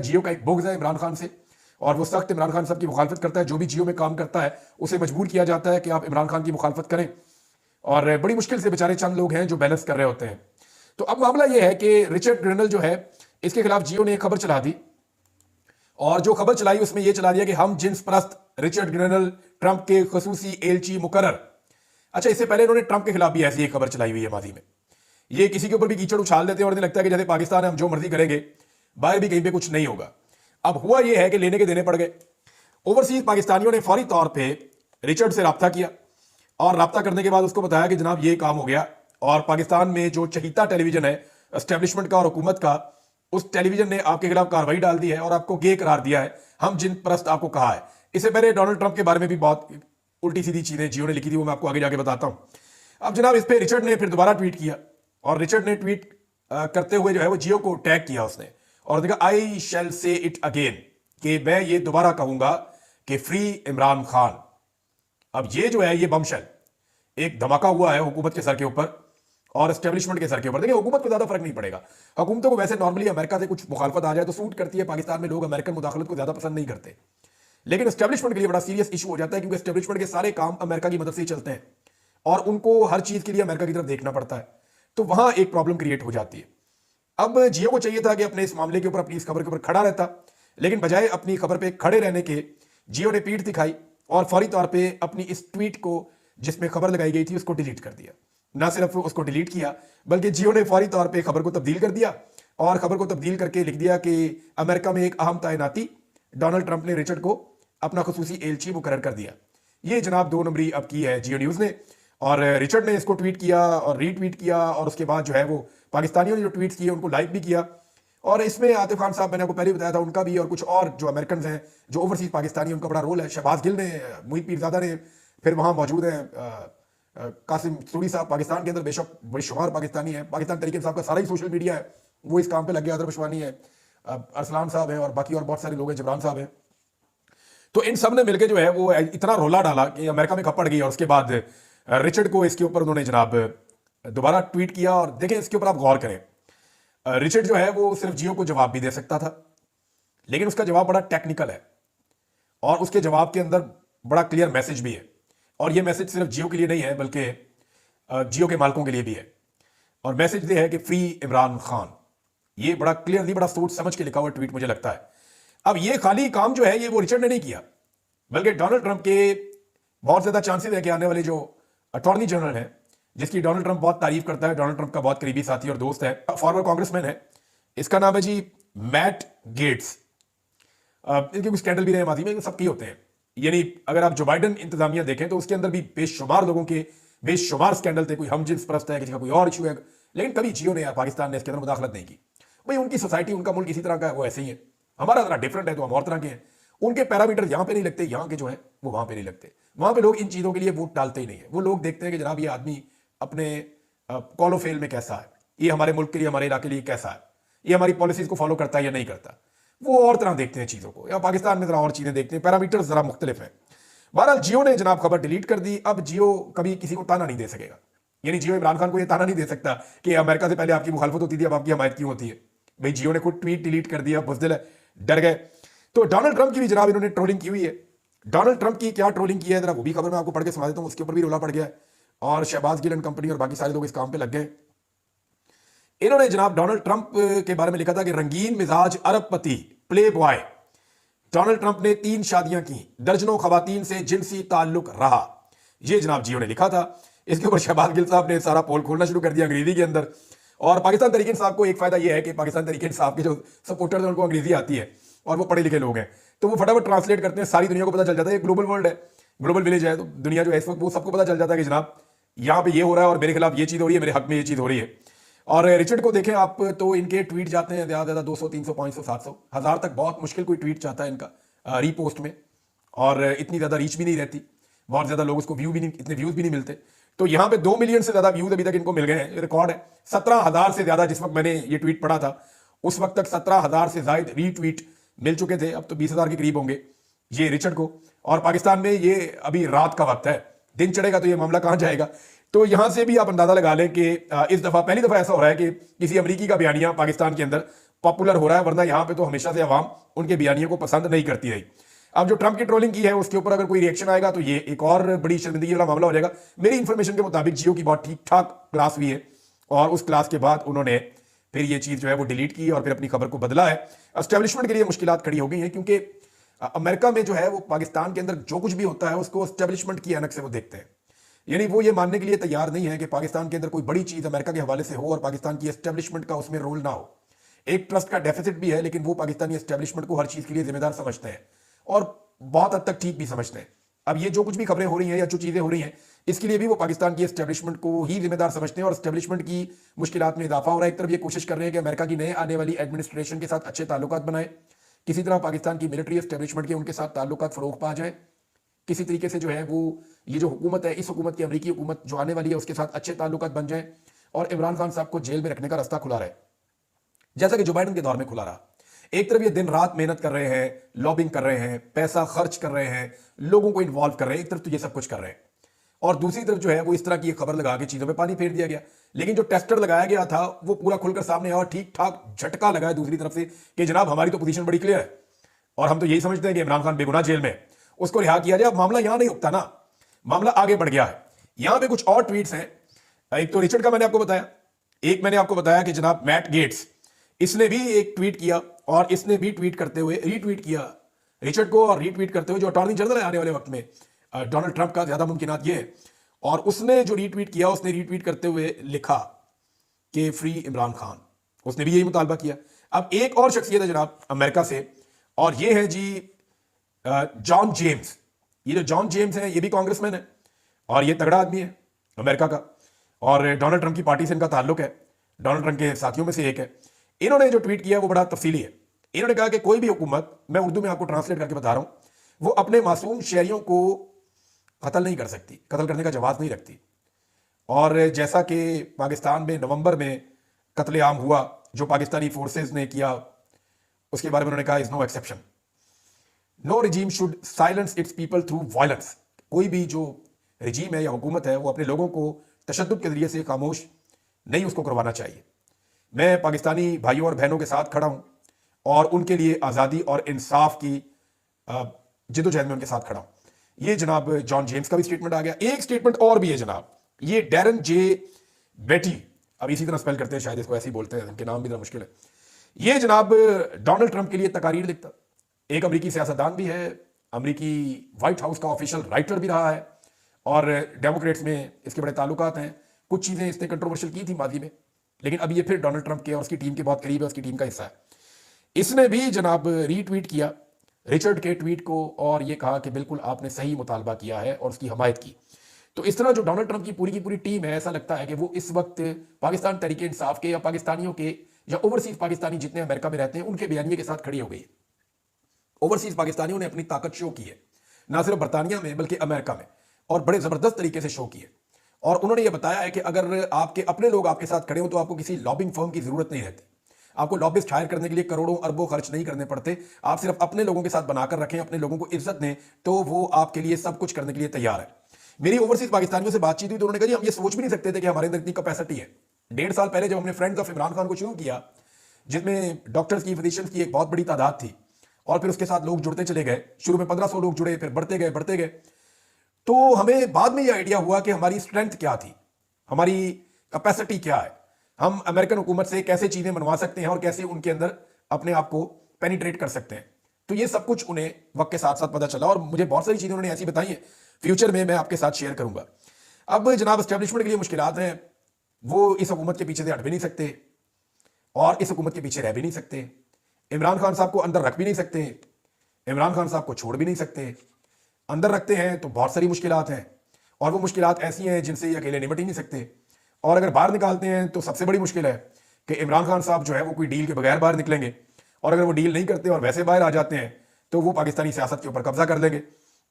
जियो का एक बुग़्ज़ है इमरान खान से और वो सख्त इमरान खान साहब की मुखालफत करता है। जो भी जियो में काम करता है उसे मजबूर किया जाता है कि आप इमरान खान की मुखालफत करें और बड़ी मुश्किल से बेचारे चंद लोग हैं जो बैलेंस कर रहे होते हैं। तो अब मामला ये है कि रिचर्ड ग्रेनल जो है इसके खिलाफ जियो ने एक खबर चला दी और जो खबर चलाई उसमें यह चला दिया कि हम जिन्स परस्त रिचर्ड ग्रेनल ट्रंप के खसूसी एलची मुकर्रर। अच्छा, इससे पहले इन्होंने ट्रंप के खिलाफ भी ऐसी एक खबर चलाई हुई है माजी में। ये किसी के ऊपर भी कीचड़ उछाल देते हैं और इन्हें लगता है कि जैसे पाकिस्तान है हम जो मर्जी करेंगे, बाहर भी कहीं पे कुछ नहीं होगा। अब हुआ यह है कि लेने के देने पड़ गए। ओवरसीज पाकिस्तानियों ने फौरी तौर पर रिचर्ड से रब्ता किया और रब्ता करने के बाद उसको बताया कि जनाब ये काम हो गया और पाकिस्तान में जो चहीता टेलीविजन है एस्टेब्लिशमेंट का और हुकूमत का, उस टेलीविजन ने आपके खिलाफ कार्रवाई डाल दी है और आपको गे करार दिया है। हम जिन परस्त आपको कहा है। इससे पहले डोनाल्ड ट्रंप के बारे में भी बहुत उल्टी सीधी चीजें जियो ने लिखी थी, वो मैं आपको आगे जाके बताता हूं। अब जनाब इस पर रिचर्ड ने फिर दोबारा ट्वीट किया और रिचर्ड ने ट्वीट करते हुए जो है वो जियो को टैग किया उसने और देखा आई शैल से इट अगेन, कि मैं ये दोबारा कहूंगा कि फ्री इमरान खान। अब ये जो है ये बमशल एक धमाका हुआ है हुकूमत के सर के ऊपर और एस्टेब्लिशमेंट के सर के ऊपर। देखिए, हुकूमत को ज्यादा फर्क नहीं पड़ेगा। हुकूमतों को वैसे नॉर्मली अमेरिका से कुछ मुखालफत आ जाए तो सूट करती है। पाकिस्तान में लोग अमेरिकन मुदाखलत को ज्यादा पसंद नहीं करते, लेकिन एस्टेब्लिशमेंट के लिए बड़ा सीरियस इशू हो जाता है क्योंकि एस्टेब्लिशमेंट के सारे काम अमेरिका की मदद से ही चलते हैं और उनको हर चीज के लिए अमेरिका की तरफ देखना पड़ता है। तो वहां एक प्रॉब्लम क्रिएट हो जाती है। अब जियो को चाहिए था कि अपने इस मामले के ऊपर, अपनी इस खबर के ऊपर खड़ा रहता, लेकिन बजाय अपनी खबर पे खड़े रहने के जियो ने पीठ दिखाई और फौरी तौर पे अपनी इस ट्वीट को जिसमें खबर लगाई गई थी उसको डिलीट कर दिया। ना सिर्फ उसको डिलीट किया बल्कि जियो ने फौरी तौर पे खबर को तब्दील कर दिया और खबर को तब्दील करके लिख दिया कि अमेरिका में एक अहम तैनाती, डोनाल्ड ट्रंप ने रिचर्ड को अपना खसूसी एलची मुकर्रर कर दिया। ये जनाब 2 नंबरी अब की है जियो न्यूज ने और रिचर्ड ने इसको ट्वीट किया और रीट्वीट किया और उसके बाद जो है वो पाकिस्तानियों ने जो ट्वीट्स किए उनको लाइक भी किया। और इसमें आतिफ खान साहब, मैंने आपको पहले बताया था, उनका भी और कुछ और जो अमेरिकन हैं जो ओवरसीज पाकिस्तानी, उनका बड़ा रोल है। शहबाज गिल ने, मुहित पीरजादा ने, फिर वहाँ मौजूद हैं कासिम सूरी साहब, पाकिस्तान के अंदर बेशक बेशुमार पाकिस्तानी है। पाकिस्तान तरीके साहब का सारा ही सोशल मीडिया है, वो इस काम पे लग गया। अदर पशवानी है, अरसलान साहब है और बाकी और बहुत सारे लोग हैं, जबरान साहब हैं। तो इन सब ने मिलकर जो है वो इतना रोला डाला कि अमेरिका में खपड़ गई और उसके बाद रिचर्ड को इसके ऊपर उन्होंने जनाब दोबारा ट्वीट किया। और देखें, इसके ऊपर आप गौर करें, रिचर्ड जो है वो सिर्फ जियो को जवाब भी दे सकता था, लेकिन उसका जवाब बड़ा टेक्निकल है और उसके जवाब के अंदर बड़ा क्लियर मैसेज भी है। और ये मैसेज सिर्फ जियो के लिए नहीं है बल्कि जियो के मालिकों के लिए भी है। और मैसेज ये है कि फ्री इमरान खान। ये बड़ा क्लियरली, बड़ा सोच समझ के लिखा हुआ ट्वीट मुझे लगता है। अब ये खाली काम जो है ये वो रिचर्ड ने नहीं किया, बल्कि डोनाल्ड ट्रंप के बहुत ज्यादा चांसेस है कि आने वाले जो अटॉर्नी जनरल है, जिसकी डोनाल्ड ट्रंप बहुत तारीफ करता है, डोनाल्ड ट्रंप का बहुत करीबी साथी और दोस्त है, फॉर्मर कांग्रेसमैन है, इसका नाम है जी मैट गेट्स। इनके कुछ स्कैंडल भी रहे माजी में, सबके होते हैं। यानी अगर आप जो बाइडन इंतजामिया देखें तो उसके अंदर भी बेशुमार लोगों के बेशुमार स्कैंडल थे। कोई हम जिन्स परस्त है, किसी का कोई और इशू है, लेकिन कभी जियो ने या पाकिस्तान ने इसके अंदर मुदाखलत नहीं की। भाई उनकी सोसाइटी, उनका मुल्क इसी तरह का है, वो ऐसे ही है। हमारा जरा डिफरेंट है तो हम और तरह के हैं। उनके पैरामीटर यहाँ पे नहीं लगते, यहाँ के जो है वो वहां पे नहीं लगते। वहां पे लोग इन चीजों के लिए वोट डालते ही नहीं है। वो लोग देखते हैं कि जनाब ये आदमी अपने कॉलो फेल में कैसा है, ये हमारे मुल्क के लिए, हमारे इलाके के लिए कैसा है, ये हमारी पॉलिसीज को फॉलो करता है या नहीं करता। वो और तरह देखते हैं चीजों को, या पाकिस्तान में जरा और चीजें देखते हैं, पैरामीटर जरा मुख्तलिफ है। बहरहाल जियो ने जनाब खबर डिलीट कर दी। अब जियो कभी किसी को ताना नहीं दे सकेगा। यानी जियो इमरान खान को यह ताना नहीं दे सकता कि अमेरिका से पहले आपकी मुखालफत होती थी, अब आपकी हमायत क्यों होती है। भाई जियो ने खुद ट्वीट डिलीट कर दिया, बुज़दिल है, डर गए। तो डोनाल्ड ट्रंप की भी जनाब इन्होंने ट्रोलिंग की हुई है। डोनाल्ड ट्रंप की क्या ट्रोलिंग की है जरा वो भी खबर मैं आपको पढ़ के सुना देता हूं। उसके ऊपर भी रोला पड़ गया है और शहबाज गिल एंड कंपनी और बाकी सारे लोग इस काम पे लग गए। इन्होंने जनाब डोनाल्ड ट्रंप के बारे में लिखा था कि रंगीन मिजाज अरबपति प्ले बॉय डोनाल्ड ट्रंप ने 3 शादियां की, दर्जनों खवातीन से जिनसी ताल्लुक रहा। ये जनाब जियो ने लिखा था। इसके ऊपर शहबाज गिल साहब ने सारा पोल खोलना शुरू कर दिया अंग्रेजी के अंदर। और पाकिस्तान तरीके इंसाफ को एक फायदा यह है कि पाकिस्तान तरीके इंसाफ के जो सपोर्टर्स हैं उनको अंग्रेजी आती है और वो पढ़े लिखे लोग हैं, तो वो फटाफट ट्रांसलेट करते हैं। सारी दुनिया को पता चल जाता है, ग्लोबल वर्ल्ड है, ग्लोबल विलेज है, तो दुनिया जो है इस वक्त वो सबको पता चल जाता है कि जनाब यहाँ पे ये हो रहा है और मेरे खिलाफ ये चीज हो रही है, मेरे हक में ये चीज हो रही है। और रिचर्ड को देखें आप तो इनके ट्वीट जाते हैं ज्यादा ज्यादा 200, 300, 500, 700, 1000 तक बहुत मुश्किल कोई ट्वीट चाहता है इनका रीपोस्ट में। और इतनी ज्यादा रीच भी नहीं रहती, बहुत ज्यादा लोग उसको व्यू भी नहीं, इतने व्यूज भी नहीं मिलते। तो यहाँ पे 2 मिलियन से ज्यादा व्यूज अभी तक इनको मिल गए हैं, रिकॉर्ड है। 17,000 से ज्यादा, जिस वक्त मैंने ये ट्वीट पढ़ा था उस वक्त तक 17,000 से ज्यादा रीट्वीट मिल चुके थे। अब तो 20,000 के करीब होंगे ये रिचर्ड को। और पाकिस्तान में ये अभी रात का वक्त है, दिन चढ़ेगा तो ये मामला कहां जाएगा। तो यहां से भी आप अंदाजा लगा लें कि इस दफा पहली दफा ऐसा हो रहा है कि किसी अमरीकी का बयानिया पाकिस्तान के अंदर पॉपुलर हो रहा है, वरना यहां पे तो हमेशा से अवाम उनके बयानियों को पसंद नहीं करती रही। अब जो ट्रंप की ट्रोलिंग की है उसके ऊपर अगर कोई रिएक्शन आएगा तो ये एक और बड़ी शर्मिंदगी वाला मामला हो जाएगा। मेरी इंफॉर्मेशन के मुताबिक जियो की बहुत ठीक ठाक क्लास हुई है और उस क्लास के बाद उन्होंने फिर ये चीज जो है वो डिलीट की और फिर अपनी खबर को बदला है। एस्टेब्लिशमेंट के लिए मुश्किलात खड़ी हो गई हैं क्योंकि अमेरिका में जो है वो पाकिस्तान के अंदर जो कुछ भी होता है उसको एस्टेब्लिशमेंट की ऐनक से वो देखते हैं। यानी वो ये मानने के लिए तैयार नहीं है कि पाकिस्तान के अंदर कोई बड़ी चीज अमेरिका के हवाले से हो और पाकिस्तान की एस्टेब्लिशमेंट का उसमें रोल ना हो। एक ट्रस्ट का डेफिसिट भी है, लेकिन वो पाकिस्तानी एस्टेब्लिशमेंट को हर चीज के लिए जिम्मेदार समझते हैं और बहुत हद तक ठीक भी समझते हैं। अब ये जो कुछ भी खबरें हो रही हैं या जो चीजें हो रही हैं इसके लिए भी वो पाकिस्तान की एस्टेब्लिशमेंट को ही जिम्मेदार समझते हैं और एस्टेब्लिशमेंट की मुश्किलात में इजाफा हो रहा है। एक तरफ ये कोशिश कर रहे हैं कि अमेरिका की नए आने वाली एडमिनिस्ट्रेशन के साथ अच्छे ताल्लुकात बनाए, किसी तरह पाकिस्तान की मिलिट्री एस्टेब्लिशमेंट के उनके साथ ताल्लुकात फरोग पा जाए, किसी तरीके से जो है वो ये जो हुकूमत है इस हुकूमत की अमरीकी हुकूमत जो आने वाली है उसके साथ अच्छे ताल्लुकात बन जाए और इमरान खान साहब को जेल में रखने का रास्ता खुला रहे, जैसा कि जो बाइडन के दौर में खुला रहा। एक तरफ ये दिन रात मेहनत कर रहे हैं, लॉबिंग कर रहे हैं, पैसा खर्च कर रहे हैं, लोगों को इन्वॉल्व कर रहे हैं, एक तरफ तो ये सब कुछ कर रहे हैं और दूसरी तरफ जो है वो इस तरह की खबर लगा के चीजों में पानी फेर दिया गया। लेकिन जो टेस्टर लगाया गया था वो पूरा खुलकर सामने आया और ठीक ठाक झटका लगा है दूसरी तरफ से कि जनाब हमारी तो पोजीशन बड़ी क्लियर है और हम तो यही समझते हैं कि इमरान खान बेगुनाह जेल में, उसको रिहा किया जाए। अब मामला यहां नहीं उठता ना, मामला आगे बढ़ गया है। यहां पे कुछ और ट्वीट्स हैं। एक तो रिचर्ड का मैंने आपको बताया, एक मैंने आपको बताया कि जनाब मैट गेट्स इसने भी एक ट्वीट किया और इसने भी ट्वीट करते हुए रीट्वीट किया रिचर्ड को और रीट्वीट करते हुए जो अटॉर्नी जनरल है आने वाले वक्त में डोनाल्ड ट्रंप का ज्यादा मुमकिनात ये है। और उसने जो रीट्वीट किया उसने रीट्वीट करते हुए लिखा कि फ्री इमरान खान, उसने भी यही मुतालबा किया। अब एक और शख्सियत है जनाब अमेरिका से और ये है जी जॉन जेम्स। ये जो जॉन जेम्स है ये भी कांग्रेसमैन है और ये तगड़ा आदमी है अमेरिका का और डोनाल्ड ट्रंप की पार्टी से इनका ताल्लुक है, डोनाल्ड ट्रंप के साथियों में से एक है। इन्होंने जो ट्वीट किया वो बड़ा तफसीली है। इन्होंने कहा कि कोई भी हुकूमत, मैं उर्दू में आपको ट्रांसलेट करके बता रहा हूं, वो अपने मासूम शहरियों को कत्ल नहीं कर सकती, कत्ल करने का जवाब नहीं रखती। और जैसा कि पाकिस्तान में नवंबर में कत्लेआम हुआ जो पाकिस्तानी फोर्सेज ने किया, उसके बारे में उन्होंने कहा is no exception, no regime should silence its people through violence. कोई भी जो रिजीम है या हुकूमत है वो अपने लोगों को तशद्दुद के जरिए से खामोश नहीं उसको करवाना चाहिए। मैं पाकिस्तानी भाइयों और बहनों के साथ खड़ा हूं और उनके लिए आज़ादी और इंसाफ की जिद्दोजहद में उनके साथ खड़ा हूं। ये जनाब जॉन जेम्स का भी स्टेटमेंट आ गया। एक स्टेटमेंट और भी है जनाब, ये डैरन जे बेटी, अब इसी तरह स्पेल करते हैं शायद, इसको ऐसे ही बोलते हैं, इनके नाम भी जरा मुश्किल है। ये जनाब डोनाल्ड ट्रंप के लिए तकारीर लिखता, एक अमरीकी सियासतदान भी है, अमरीकी व्हाइट हाउस का ऑफिशियल राइटर भी रहा है और डेमोक्रेट्स में इसके बड़े ताल्लुकात हैं। कुछ चीज़ें इसने कंट्रोवर्शियल की थी माजी में, लेकिन अब ये फिर डोनाल्ड ट्रंप के और उसकी टीम के बहुत करीब है, उसकी टीम का हिस्सा है। इसने भी जनाब रीट्वीट किया रिचर्ड के ट्वीट को और ये कहा कि बिल्कुल आपने सही मुतालबा किया है और उसकी हमायत की। तो इस तरह जो डोनाल्ड ट्रंप की पूरी टीम है, ऐसा लगता है कि वो इस वक्त पाकिस्तान तहरीक इंसाफ के या पाकिस्तानियों के या ओवरसीज पाकिस्तानी जितने अमेरिका में रहते हैं उनके बयानिए के साथ खड़ी हो गई। ओवरसीज पाकिस्तानियों ने अपनी ताकत शो की है, ना सिर्फ बरतानिया में बल्कि अमेरिका में, और बड़े जबरदस्त तरीके से शो की है। और उन्होंने ये बताया है कि अगर आपके अपने लोग आपके साथ खड़े हो तो आपको किसी लॉबिंग फर्म की जरूरत नहीं रहती, आपको लॉबिस्ट हायर करने के लिए करोड़ों अरबों खर्च नहीं करने पड़ते। आप सिर्फ अपने लोगों के साथ बनाकर रखें, अपने लोगों को इज्जत दें, तो वो आपके लिए सब कुछ करने के लिए तैयार है। मेरी ओवरसीज पाकिस्तानियों से बातचीत हुई तो उन्होंने कहा हम ये सोच भी नहीं सकते थे कि हमारे अंदर इतनी कैपेसिटी है। 1.5 साल पहले जब हमने फ्रेंड्स ऑफ इमरान खान को शुरू किया, जिसमें डॉक्टर्स की, फिजिशियंस की एक बहुत बड़ी तादाद थी, और फिर उसके साथ लोग जुड़ते चले गए। शुरू में 1500 लोग जुड़े, फिर बढ़ते गए, तो हमें बाद में यह आइडिया हुआ कि हमारी स्ट्रेंथ क्या थी, हमारी कैपेसिटी क्या है, हम अमेरिकन हुकूमत से कैसे चीजें बनवा सकते हैं और कैसे उनके अंदर अपने आप को पेनिट्रेट कर सकते हैं। तो ये सब कुछ उन्हें वक्त के साथ साथ पता चला और मुझे बहुत सारी चीजें उन्होंने ऐसी बताई हैं, फ्यूचर में मैं आपके साथ शेयर करूंगा। अब जनाब एस्टेब्लिशमेंट के लिए मुश्किलात हैं, वो इस हुकूमत के पीछे से हट भी नहीं सकते और इस हुकूमत के पीछे रह भी नहीं सकते। इमरान खान साहब को अंदर रख भी नहीं सकते, इमरान खान साहब को छोड़ भी नहीं सकते। अंदर रखते हैं तो बहुत सारी मुश्किलात हैं और वो मुश्किलात ऐसी हैं जिनसे ये अकेले निपट ही नहीं सकते। और अगर बाहर निकालते हैं तो सबसे बड़ी मुश्किल है कि इमरान खान साहब जो है वो कोई डील के बगैर बाहर निकलेंगे, और अगर वो डील नहीं करते और वैसे बाहर आ जाते हैं तो वो पाकिस्तानी सियासत के ऊपर कब्जा कर लेंगे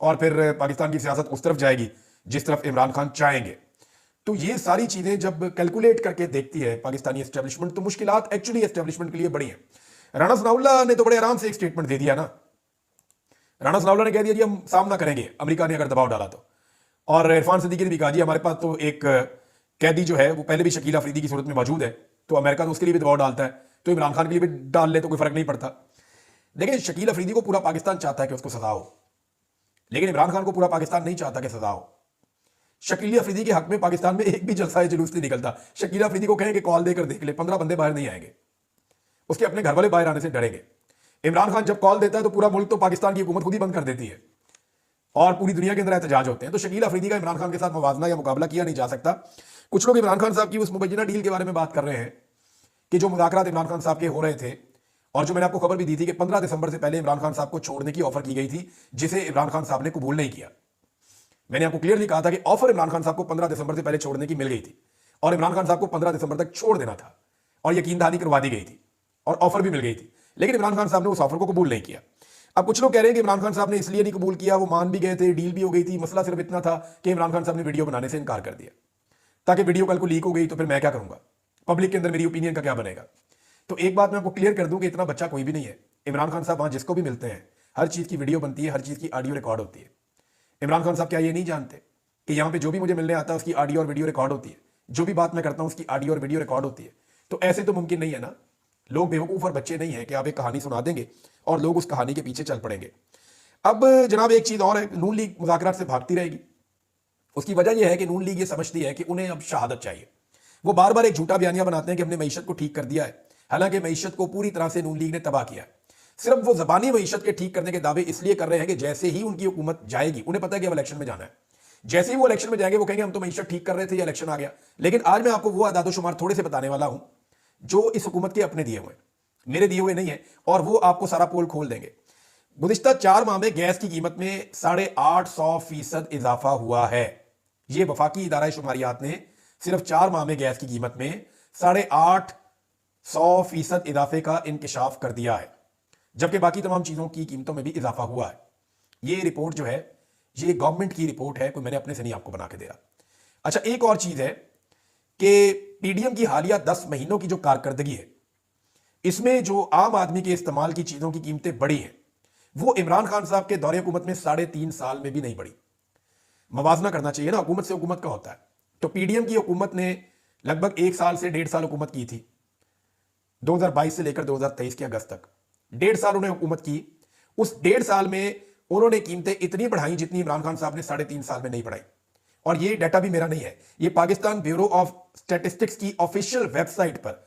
और फिर पाकिस्तान की सियासत उस तरफ जाएगी जिस तरफ इमरान खान चाहेंगे। तो ये सारी चीजें जब कैलकुलेट करके देखती है पाकिस्तानी एस्टेब्लिशमेंट तो मुश्किलात एक्चुअली एस्टेब्लिशमेंट के लिए बड़ी है। राणा सनाउल्लाह ने तो बड़े आराम से एक स्टेटमेंट दे दिया ना, राणा सनाउल्लाह ने कह दिया जी हम सामना करेंगे अमेरिका ने अगर दबाव डाला तो। और इरफान सिद्दीकी ने भी कहा जी हमारे पास तो एक कैदी जो है वो पहले भी शकील अफरीदी की सूरत में मौजूद है, तो अमेरिका तो उसके लिए भी दबाव डालता है तो इमरान खान के लिए भी डाल ले तो कोई फर्क नहीं पड़ता। लेकिन शकील अफरीदी को पूरा पाकिस्तान चाहता है कि उसको सजा हो, लेकिन इमरान खान को पूरा पाकिस्तान नहीं चाहता कि सजा हो। शकील अफरीदी के हक में पाकिस्तान में एक भी जलसा है जुलूस नहीं निकलता। शकील अफरीदी को कहें कि कॉल देकर देख ले, 15 बंदे बाहर नहीं आएंगे, उसके अपने घर वाले बाहर आने से डरेंगे। इमरान खान जब कॉल देता है तो पूरा मुल्क तो पाकिस्तान की हुकूमत खुद ही बंद कर देती है और पूरी दुनिया के अंदर एहतजाज होते हैं। तो शकील अफरीदी का इमरान खान के साथ मुवाजना या मुकाबला किया नहीं जा सकता। कुछ लोग इमरान खान साहब की उस मुबैना डील के बारे में बात कर रहे हैं कि जो मुज़ाकरात इमरान खान साहब के हो रहे थे, और जो मैंने आपको खबर भी दी थी कि 15 दिसंबर से पहले इमरान खान साहब को छोड़ने की ऑफर की गई थी, जिसे इमरान खान साहब ने कबूल नहीं किया। मैंने आपको क्लियरली कहा था कि ऑफर इमरान खान साहब को 15 दिसंबर से पहले छोड़ने की मिल गई थी और इमरान खान साहब को 15 दिसंबर तक छोड़ देना था और यकीन दहानी करवा दी गई थी और ऑफर भी मिल गई थी, लेकिन इमरान खान साहब ने उस ऑफर को कबूल नहीं किया। अब कुछ लोग कह रहे हैं कि इमरान खान साहब ने इसलिए नहीं कबूल किया, वो मान भी गए थे, डील भी हो गई थी, मसला सिर्फ इतना था कि इमरान खान साहब ने वीडियो बनाने से इनकार कर दिया, ताकि वीडियो कल को लीक हो गई तो फिर मैं क्या करूंगा, पब्लिक के अंदर मेरी ओपिनियन का क्या बनेगा। तो एक बात मैं आपको क्लियर कर दूं कि इतना बच्चा कोई भी नहीं है। इमरान खान साहब वहां जिसको भी मिलते हैं, हर चीज की वीडियो बनती है, हर चीज की ऑडियो रिकॉर्ड होती है। इमरान खान साहब क्या ये नहीं जानते कि यहाँ पे जो भी मुझे मिलने आता है उसकी ऑडियो और वीडियो रिकॉर्ड होती है, जो भी बात मैं करता हूं उसकी ऑडियो और वीडियो रिकॉर्ड होती है। तो ऐसे तो मुमकिन नहीं है ना, लोग बेवकूफ और बच्चे नहीं है कि आप एक कहानी सुना देंगे और लोग उस कहानी के पीछे चल पड़ेंगे। अब जनाब एक चीज और है, नून लीग मुज़ाकरात से भागती रहेगी। उसकी वजह यह है कि नून लीग ये समझती है कि उन्हें अब शहादत चाहिए। वो बार बार एक झूठा बयानिया बनाते हैं कि हमने मईशत को ठीक कर दिया है, हालांकि मईशत को पूरी तरह से नून लीग ने तबाह किया है। सिर्फ वो जबानी मईशत के ठीक करने के दावे इसलिए कर रहे हैं कि जैसे ही उनकी हुकूमत जाएगी, उन्हें पता है कि अब इलेक्शन में जाना है, जैसे ही वो इलेक्शन में जाएंगे वो कहेंगे हम तो मईशत ठीक कर रहे थे, इलेक्शन आ गया। लेकिन आज मैं आपको वो आदादोशुमार थोड़े से बताने वाला हूं जो इस हुकूमत के अपने दिए हुए, मेरे दिए हुए नहीं है, और वो आपको सारा पोल खोल देंगे। गुज़िश्ता 4 माह में गैस की कीमत में 850% इजाफा हुआ है। यह वफाकी इदारा शुमारियात ने सिर्फ 4 माह में गैस की कीमत में 850% इजाफे का इंकशाफ कर दिया है, जबकि बाकी तमाम चीजों की कीमतों में भी इजाफा हुआ है। ये रिपोर्ट जो है ये गवर्नमेंट की रिपोर्ट है, कोई मैंने अपने से नहीं आपको बना के दे रहा। अच्छा, एक और चीज है कि पीडीएम की हालिया 10 महीनों की जो कारकर्दगी है, इसमें जो आम आदमी के इस्तेमाल की चीजों की कीमतें बढ़ी हैं, वो इमरान खान साहब के दौरे हुकूमत में 3.5 साल में भी नहीं बढ़ी। मवाजना करना चाहिए ना, हुकूमत से हुकूमत का होता है। तो पीडीएम की हुकूमत ने लगभग 1 साल से 1.5 साल हुकूमत की थी, 2022 से लेकर 2023 के अगस्त तक 1.5 साल उन्होंने हुकूमत की। उस 1.5 साल में उन्होंने कीमतें इतनी बढ़ाई जितनी इमरान खान साहब ने 3.5 साल में नहीं बढ़ाई। और ये डाटा भी मेरा नहीं है, ये पाकिस्तान ब्यूरो ऑफ स्टैटिस्टिक्स की ऑफिशियल वेबसाइट पर